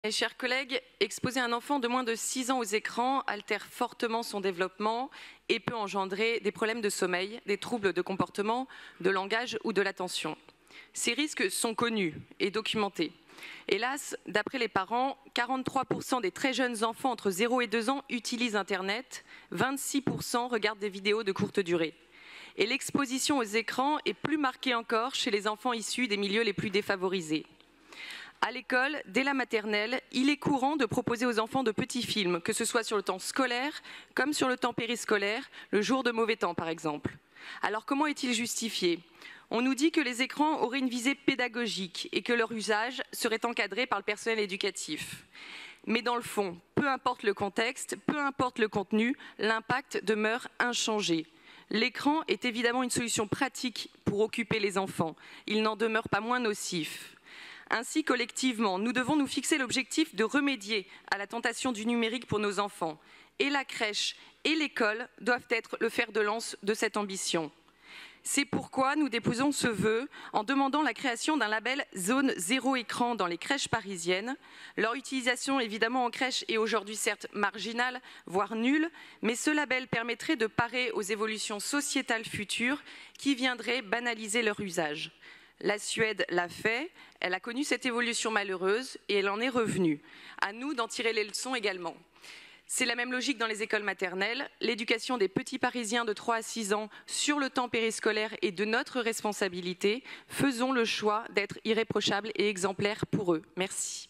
Mes chers collègues, exposer un enfant de moins de 6 ans aux écrans altère fortement son développement et peut engendrer des problèmes de sommeil, des troubles de comportement, de langage ou de l'attention. Ces risques sont connus et documentés. Hélas, d'après les parents, 43% des très jeunes enfants entre 0 et 2 ans utilisent Internet, 26% regardent des vidéos de courte durée. Et l'exposition aux écrans est plus marquée encore chez les enfants issus des milieux les plus défavorisés. À l'école, dès la maternelle, il est courant de proposer aux enfants de petits films, que ce soit sur le temps scolaire comme sur le temps périscolaire, le jour de mauvais temps par exemple. Alors comment est-il justifié ? On nous dit que les écrans auraient une visée pédagogique et que leur usage serait encadré par le personnel éducatif. Mais dans le fond, peu importe le contexte, peu importe le contenu, l'impact demeure inchangé. L'écran est évidemment une solution pratique pour occuper les enfants. Il n'en demeure pas moins nocif. Ainsi, collectivement, nous devons nous fixer l'objectif de remédier à la tentation du numérique pour nos enfants. Et la crèche et l'école doivent être le fer de lance de cette ambition. C'est pourquoi nous déposons ce vœu en demandant la création d'un label Zone Zéro Écran dans les crèches parisiennes. Leur utilisation, évidemment, en crèche est aujourd'hui certes marginale, voire nulle, mais ce label permettrait de parer aux évolutions sociétales futures qui viendraient banaliser leur usage. La Suède l'a fait, elle a connu cette évolution malheureuse et elle en est revenue. À nous d'en tirer les leçons également. C'est la même logique dans les écoles maternelles. L'éducation des petits Parisiens de 3 à 6 ans sur le temps périscolaire est de notre responsabilité. Faisons le choix d'être irréprochables et exemplaires pour eux. Merci.